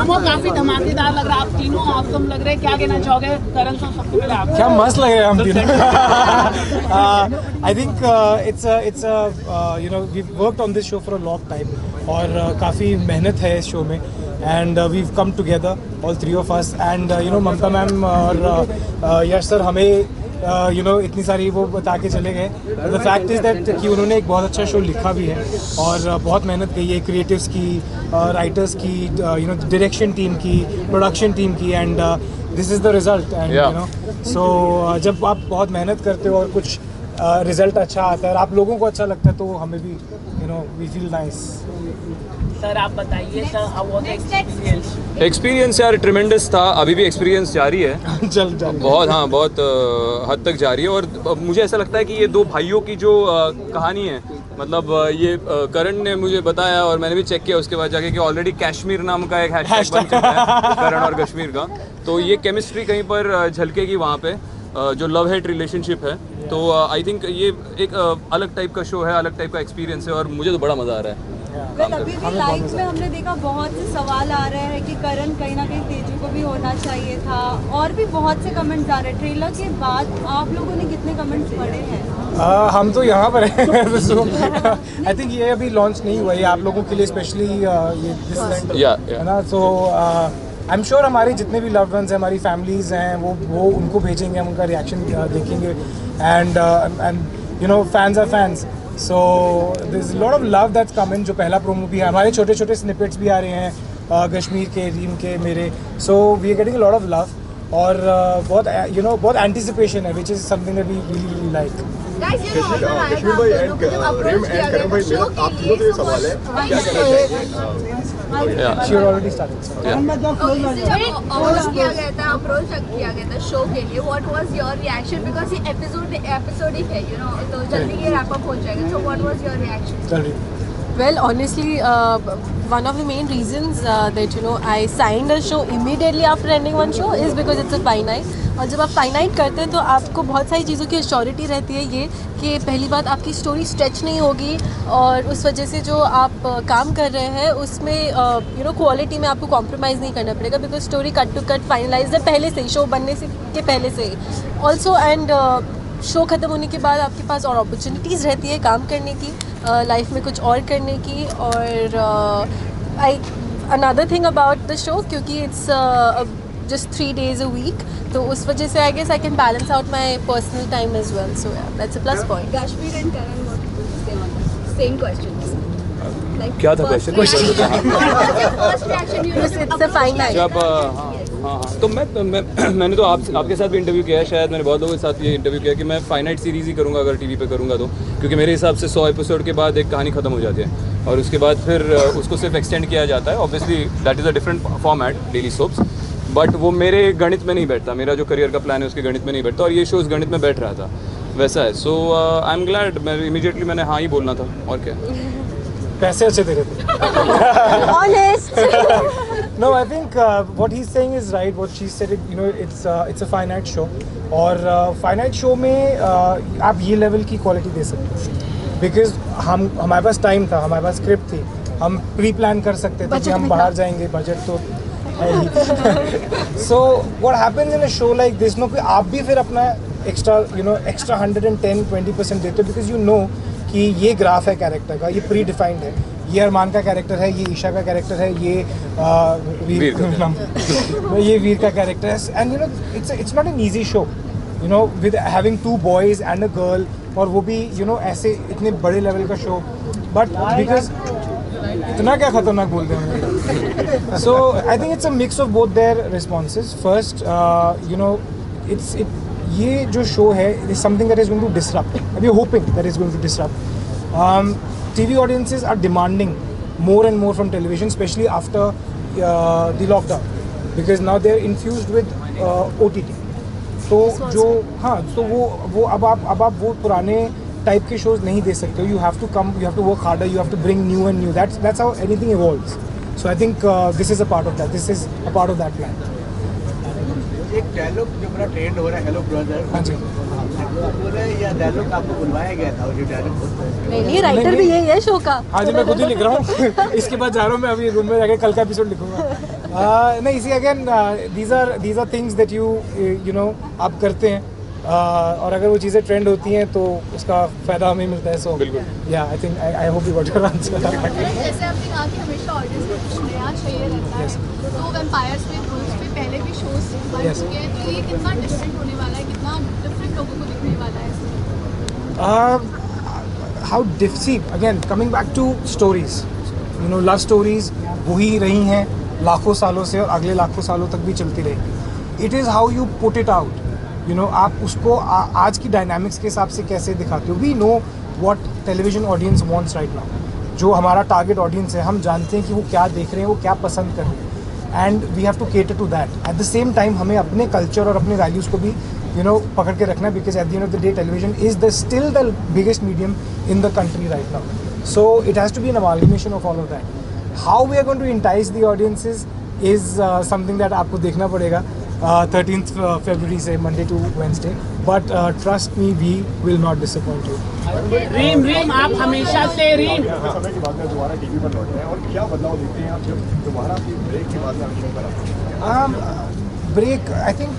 Promo काफी धमाकेदार लग रहा है, आप तीनों ऑसम लग रहे हैं, क्या कहना चाहोगे? करण सर सबसे पहले आप। क्या मस्त लग रहे हैं हम तीनों। I think it's you know we worked on this show for a long time और काफ़ी मेहनत है इस शो में and we've come together all three of us and you know Mamta ma'am और यश सर हमें यू नो इतनी सारी वो बता के चले गए। द फैक्ट इज़ दैट कि उन्होंने एक बहुत अच्छा शो लिखा भी है और बहुत मेहनत की है क्रिएटिव्स की, राइटर्स की, यू नो डायरेक्शन टीम की, प्रोडक्शन टीम की and this is the result and you know so जब आप बहुत मेहनत करते हो और कुछ रिजल्ट अच्छा आता है और आप लोगों को अच्छा लगता है तो हमें भी you know we feel nice. Sir आप बताइए sir, how was experience? Experience यार ट्रिमेंडस था, अभी भी एक्सपीरियंस जारी है। चल बहुत बहुत हद तक जारी है और मुझे ऐसा लगता है कि ये दो भाइयों की जो कहानी है, मतलब ये करण ने मुझे बताया और मैंने भी चेक किया उसके बाद जाके कि ऑलरेडी कश्मीर नाम का एक हैशटैग बन चुका है करण और कश्मीर का, तो ये केमिस्ट्री कहीं पर झलकेगी वहाँ पे, जो लव हेट रिलेशनशिप है। तो आई थिंक ये एक अलग टाइप का शो है, अलग टाइप का एक्सपीरियंस है और मुझे तो बड़ा मज़ा आ रहा है। अभी भी लाइव में हमने देखा बहुत से सवाल आ रहे हैं कि करण कहीं ना कहीं तेजू को भी होना चाहिए था और भी बहुत से कमेंट्स आ रहे हैं। ट्रेलर के बाद आप लोगों ने कितने कमेंट्स पढ़े हैं? हम तो यहाँ पर हैं। आई थिंक ये अभी लॉन्च नहीं हुआ है आप लोगों के लिए स्पेशली ये दिस है ना। सो आई एम श्योर हमारे जितने भी लव्ड वंस हैं, हमारी फैमिलीज़ हैं, वो उनको भेजेंगे, हम उनका रिएक्शन देखेंगे and you know fans are fans. So there is lot of love that's come in. जो पहला प्रोमो भी है, हमारे छोटे छोटे स्निपेट्स भी आ रहे हैं कश्मीर के, रीम के, मेरे। So we are getting lot of love और बहुत यू नो बहुत एंटिसिपेशन है which is something that we really like. Kashmir भाई एंड प्रेम एंड करण भाई मेरा आप तीनों से सवाल है, क्या कहना चाहेंगे? She already started. अप्रोच किया गया था शो के लिए, what was your reaction? Because ये एपिसोड ही है, यू नो, तो जल्दी ये रैप अप हो जाएगा, so what was your reaction? Well, honestly, one of the main reasons that I signed a show immediately after ending one show is because it's a finite. और जब आप finite करते हैं तो आपको बहुत सारी चीज़ों की एश्योरिटी रहती है, ये कि पहली बात आपकी स्टोरी स्ट्रेच नहीं होगी और उस वजह से जो आप काम कर रहे हैं उसमें क्वालिटी में आपको कॉम्प्रोमाइज़ नहीं करना पड़ेगा, because story cut to cut finalise है पहले से ही, शो बनने से के पहले से ही ऑल्सो। एंड शो ख़त्म होने के बाद आपके पास और अपॉर्चुनिटीज़ रहती है काम करने की, लाइफ में कुछ और करने की। और another thing about the show, क्योंकि it's just 3 days a week, तो उस वजह से I guess I can balance out my personal time as well, so yeah, that's a plus point. Kashmir and Karan, what do you say on that? Same questions. Like क्या था question? first reaction, you know, It's a fine night. जब हाँ तो मैंने तो आपके साथ भी इंटरव्यू किया है, शायद मैंने बहुत लोगों के साथ ये इंटरव्यू किया कि मैं फाइनाइट सीरीज़ ही करूँगा अगर टीवी पे करूँगा तो, क्योंकि मेरे हिसाब से 100 एपिसोड के बाद एक कहानी ख़त्म हो जाती है और उसके बाद फिर उसको सिर्फ एक्सटेंड किया जाता है। Obviously that is a different format, daily soaps, but वो मेरे गणित में नहीं बैठता, मेरा जो करियर का प्लान है उसके गणित में नहीं बैठता और ये शो उस गणित में बैठ रहा था, वैसा है। सो आई एम ग्लैड, मैं इमीडिएटली मैंने हाँ ही बोलना था, और क्या। पैसे अच्छे दे रहे थे। Honest. No, I think what he's saying is right. What she said, it's a finite show. और finite show में आप ये लेवल की क्वालिटी दे सकते हो, बिकॉज हमारे पास टाइम था, हमारे पास स्क्रिप्ट थी, हम प्री प्लान कर सकते थे कि हम बाहर जाएंगे, बजट तो है ही। So what happens in a show like this, no, आप भी फिर अपना एक्स्ट्रा 110-20% देते हो, बिकॉज यू नो कि ये ग्राफ है कैरेक्टर का, ये प्री डिफाइंड है, ये अरमान का कैरेक्टर है, ये ईशा का कैरेक्टर है, ये वीर का कैरेक्टर है। And it's not an easy show, with having 2 boys and a girl, और वो भी ऐसे इतने बड़े लेवल का शो, बट बिकॉज इतना क्या खतरनाक बोलते हैं। So I think it's a mix of both their responses. First ये जो शो है is something that is going to disrupt, we are hoping that is going to disrupt. TV audiences are demanding more and more from television, especially after the lockdown, because now they are infused with OTT. तो जो तो वो अब आप वो पुराने type के shows नहीं दे सकते हो. You have to come, you have to work harder, you have to bring new and new. That's how anything evolves. So I think this is a part of that. This is a part of that plan. एक dialogue जो बड़ा trend हो रहा है, hello brother. हाँ जी, या dialogue आपको बुलवाया गया था, जो डायलॉग नहीं, राइटर भी यही है शो का. हाँ जी, मैं खुद ही लिख रहा हूँ. इसके बाद जा रहा हूँ मैं अभी रूम में जाके कल का एपिसोड लिखूंगा. नहीं, see again these are things that you know आप करते हैं, और अगर वो चीज़ें ट्रेंड होती हैं तो उसका फ़ायदा हमें मिलता है. सो या I think I hope you got your answer. जैसे आपने कहा कि हमेशा ऑडियंस को कुछ नया चाहिए रहता है, तो वैम्पायर्स पे बुल्स पे पहले भी शोज बन चुके हैं, तो ये कितना डिफरेंट होने वाला है, कितना डिफरेंट लोगों को दिखने वाला है? How see again coming back to stories, you know, love stories वही रही हैं लाखों सालों से और अगले लाखों सालों तक भी चलती रहेगी. It is how you put it out, you know, आप उसको आज की डायनामिक्स के हिसाब से कैसे दिखाते हो. We know what television audience wants right now. जो हमारा टारगेट ऑडियंस है, हम जानते हैं कि वो क्या देख रहे हैं, वो क्या पसंद कर रहे हैं, and we have to cater to that. At the same time हमें अपने कल्चर और अपने वैल्यूज़ को भी पकड़ के रखना है, because at the end of the day television is still the biggest medium in the country right now. So it has to be an amalgamation of all of that. How we are going to entice the audiences is something that आपको देखना पड़ेगा 13th February से Monday to Wednesday, but trust me, we will not disappoint you. रीम आप हमेशा से रीम समय के बाद में दोबारा टीवी पर लौट रहे हैं, और क्या बदलाव देखते हैं आप जब दोबारा आपकी ब्रेक के बाद में शो पर आते हैं? Break, I think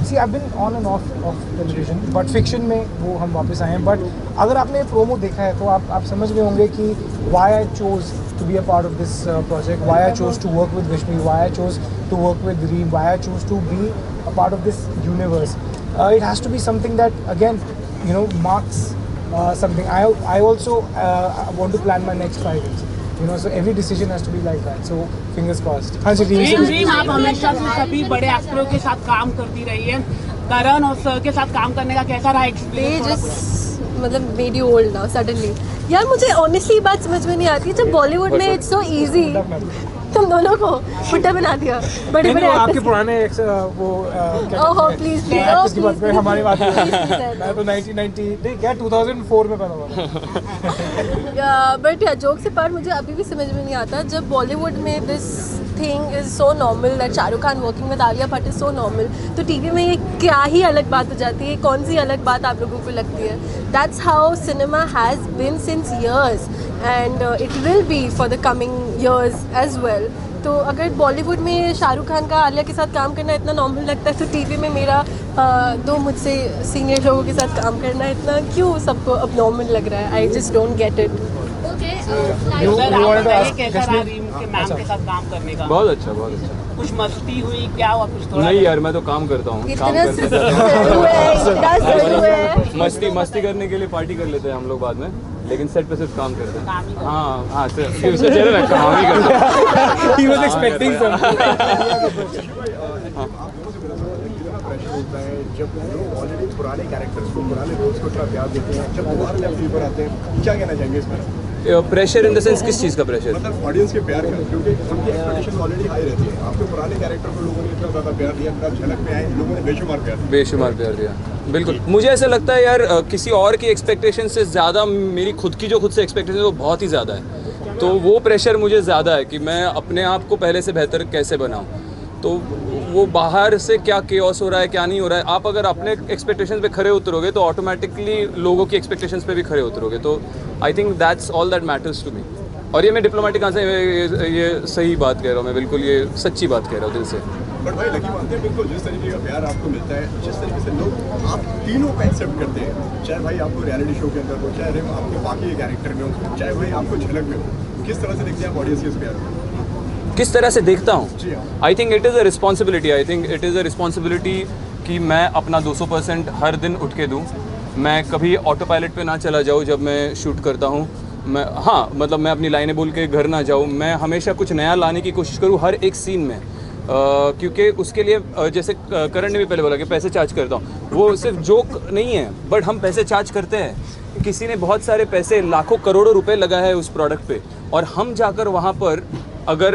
see I've been on and off of television, but fiction में वो हम वापस आए हैं. But अगर आपने प्रोमो देखा है तो आप समझ गए होंगे कि why I chose to be a part of this project, why I chose to work with Vishmi, why I chose to work with Reem, why I chose to be a part of this universe. It has to be something that again, you know, marks something. I also want to plan my next 5 years. You know, so every decision has to be like that. So fingers crossed. हाँ जी, रीम आप हमेशा से सभी बड़े एक्टरों के साथ काम करती रही है. करण और सर के साथ काम करने का कैसा रहा एक्सपीरियंस? मतलब made you old now suddenly. यार मुझे ऑनेस्टली बात समझ में नहीं आती, जब बॉलीवुड में इट्स सो इजी, तुम दोनों को बुड्ढा बना दिया. बड़े बड़े आपके पुराने वो ओहो प्लीज एक्टर्स की बात करें, हमारी बात करें. मैं तो 1990 नहीं क्या 2004 में पैदा हुआ. बट जोक से पार मुझे अभी भी समझ में नहीं आता, जब बॉलीवुड में this thing is so normal that Shahrukh Khan working with Alia Bhatt is so normal, तो टीवी में ये क्या ही अलग बात हो जाती है. कौन सी अलग बात आप लोगों को लगती है? That's how cinema has been since years, and it will be for the coming years as well. तो अगर बॉलीवुड में शाहरुख खान का आलिया के साथ काम करना इतना नॉर्मल लगता है, तो टीवी में मेरा दो मुझसे सीनियर लोगों के साथ काम करना इतना क्यों सबको अब नॉर्मल लग रहा है? I just don't get it. कैसा रहा रीम के मैम के साथ काम करने का? बहुत अच्छा, बहुत अच्छा. कुछ मस्ती हुई क्या हुआ? कुछ थोड़ा नहीं यार, मैं तो काम करता हूँ. मस्ती करने के लिए पार्टी कर लेते हैं हम लोग बाद में, लेकिन सेट पे सिर्फ काम करते हैं. हाँ चलो ना, काम ही करते हैं. He was expecting something. जब लोग ऑलरेडी पुराने कैरेक्टर्स को, पुराने रोल्स को इतना प्यार देते हैं, जब दोबारा जब टीवी पर आते हैं, क्या कहना चाहेंगे इसमें? प्रेशर इन द सेंस किस चीज़ का प्रेशर? मतलब ऑडियंस के प्यार का, क्योंकि उनकी एक्सपेक्टेशन ऑलरेडी हाई रहती है. आपके पुराने कैरेक्टर को लोगों ने इतना ज़्यादा प्यार दिया, इतना झलक में आए, लोगों ने बेशुमार प्यार दिया. बिल्कुल, मुझे ऐसा लगता है यार, किसी और की एक्सपेक्टेशन से ज़्यादा मेरी खुद की जो खुद से एक्सपेक्टेशन है वो बहुत ही ज़्यादा है. तो वो प्रेशर मुझे ज़्यादा है कि मैं अपने आप को पहले से बेहतर कैसे बनाऊँ. तो वो बाहर से क्या केओस हो रहा है, क्या नहीं हो रहा है, आप अगर अपने एक्सपेक्टेशंस पे खरे उतरोगे तो ऑटोमेटिकली लोगों की एक्सपेक्टेशंस पे भी खरे उतरोगे. तो I think that's all that matters to me. और ये मैं डिप्लोमेटिक आंसर, ये सही बात कह रहा हूँ मैं, बिल्कुल ये सच्ची बात कह रहा हूँ दिल से. बट भाई लकी बात है, बिल्कुल जिस तरीके का प्यार आपको मिलता है, जिस तरीके से लोग आप तीनों को एक्सेप्ट करते हैं, चाहे भाई आपको रियलिटी शो के अंदर हो, चाहे रिम आपके बाकी कैरेक्टर में हो, चाहे भाई आपको झलक में हो, किस तरह से देखते हैं आप ऑडियंस के इस प्यार को? किस तरह से देखता हूँ? I think it is a responsibility कि मैं अपना 200% हर दिन उठ के दूँ. मैं कभी ऑटो पायलट पे ना चला जाऊँ जब मैं शूट करता हूँ. मैं मतलब मैं अपनी लाइनें बोल के घर ना जाऊँ. मैं हमेशा कुछ नया लाने की कोशिश करूँ हर एक सीन में, क्योंकि उसके लिए जैसे करण ने भी पहले बोला कि पैसे चार्ज करता हूँ, वो सिर्फ जोक नहीं है, बट हम पैसे चार्ज करते हैं. किसी ने बहुत सारे पैसे, लाखों करोड़ों रुपए लगाए है उस प्रोडक्ट पे, और हम जाकर वहाँ पर अगर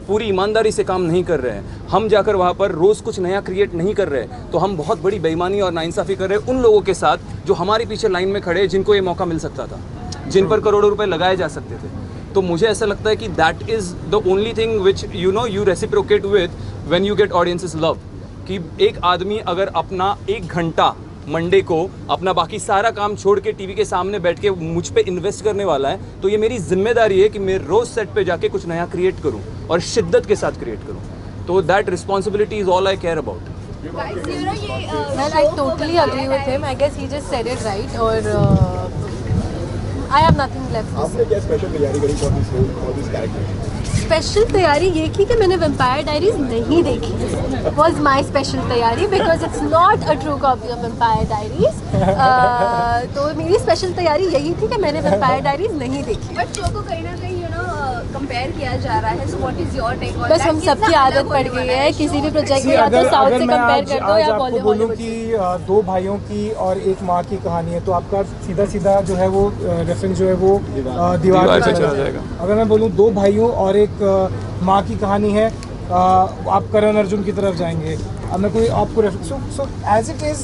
पूरी ईमानदारी से काम नहीं कर रहे हैं, हम जाकर वहाँ पर रोज़ कुछ नया क्रिएट नहीं कर रहे हैं, तो हम बहुत बड़ी बेईमानी और नाइंसाफ़ी कर रहे हैं उन लोगों के साथ जो हमारे पीछे लाइन में खड़े हैं, जिनको ये मौका मिल सकता था, जिन पर करोड़ों रुपए लगाए जा सकते थे. तो मुझे ऐसा लगता है कि that is the only thing which you reciprocate with when you get audiences love. कि एक आदमी अगर अपना 1 घंटा मंडे को अपना बाकी सारा काम छोड़ के टीवी के सामने बैठ के मुझ पे इन्वेस्ट करने वाला है, तो ये मेरी जिम्मेदारी है कि मैं रोज सेट पे जाके कुछ नया क्रिएट करूं और शिद्दत के साथ क्रिएट करूं. तो that responsibility is all I care about. Well, I totally agree with him. I guess he just said it right. और I have nothing left to say. आपने क्या स्पेशल तैयारी करी for this role, for this character? Special तैयारी ये की कि मैंने वेम्पायर डायरीज नहीं देखी. वॉज माई स्पेशल तैयारी because it's not a true copy of Vampire Diaries. तो मेरी स्पेशल तैयारी यही थी कि मैंने वेम्पायर डायरीज नहीं देखी. बट शो को कहीं ना कहीं कंपेयर किया जा रहा है. So what is your take on that? बस हम सबकी आदत पड़ गई है किसी भी प्रोजेक्ट में या तो साउथ से कंपेयर कर दो या आपको बोलूँ बॉलीवुड. कि दो भाइयों की और एक माँ की कहानी है, तो आपका सीधा सीधा जो है वो रेफरेंस जो है वो दीवार पे चला जाएगा. अगर मैं बोलूँ दो भाइयों और एक माँ की कहानी है, आप करण अर्जुन की तरफ जाएंगे. अब मैं कोई आपको reference, so as it is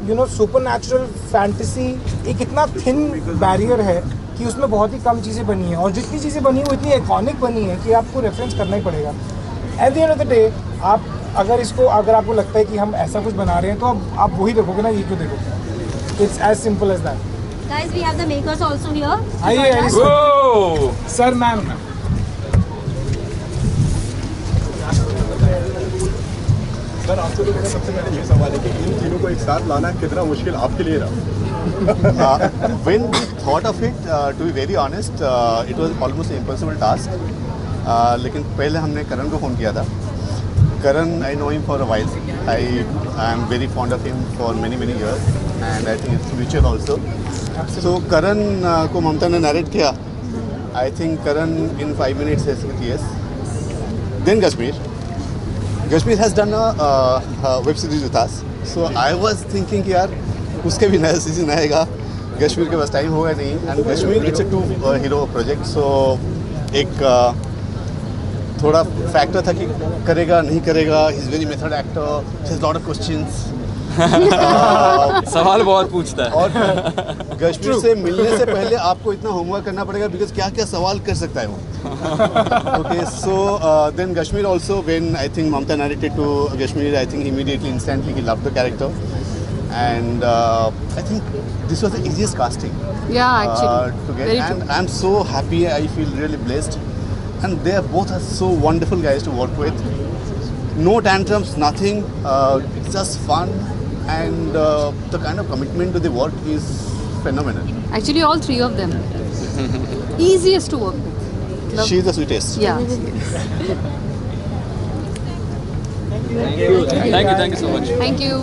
you know supernatural fantasy एक इतना थिन बैरियर है कि उसमें बहुत ही कम चीज़ें बनी हैं, और जितनी चीज़ें बनी वो इतनी आइकॉनिक बनी है कि आपको रेफरेंस करना ही पड़ेगा. Eight the end of the day आप अगर आपको लगता है कि हम ऐसा कुछ बना रहे हैं तो आप वही देखोगे ना, ये क्यों देखोगे. It's as simple as that. Guys, we have the makers also here. आइए सर. मैम सर, आपसे तो मेरा सबसे पहले ये सवाल है कि इन तीनों को एक साथ लाना कितना मुश्किल आपके लिए रहा? When we thought of it, to be very honest, it was almost an impossible task. लेकिन पहले हमने करण को फ़ोन किया था. करण, I know him for a while. I am very fond of him for many years, and I think it's mutual also. So करण को ममता ने narrate किया. I think Karan in 5 minutes has said yes. Then Kashmir has done a web series with us. So I was thinking कि यार उसके भी नया season आएगा. कश्मीर के पास टाइम होगा नहीं, and Kashmir it's a 2 hero project. So एक थोड़ा फैक्टर था कि करेगा नहीं करेगा. He is very method actor, he has lot of questions. सवाल बहुत पूछता है. और कश्मीर से मिलने से पहले आपको इतना होमवर्क करना पड़ेगा बिकॉज क्या क्या सवाल कर सकता है वो. Okay, so then Kashmir also, when I think Mamta narrated to Kashmir, I think immediately, instantly he loved the character, and I think this was the easiest casting. Yeah, actually. To get, Very and true. I'm so happy. I feel really blessed, and they are both are so wonderful guys to work with. No tantrums, nothing. It's just fun, and the kind of commitment to the work is phenomenal. Actually, all three of them. Easiest to work with. She's the sweetest. Yeah. Thank you so much. Thank you.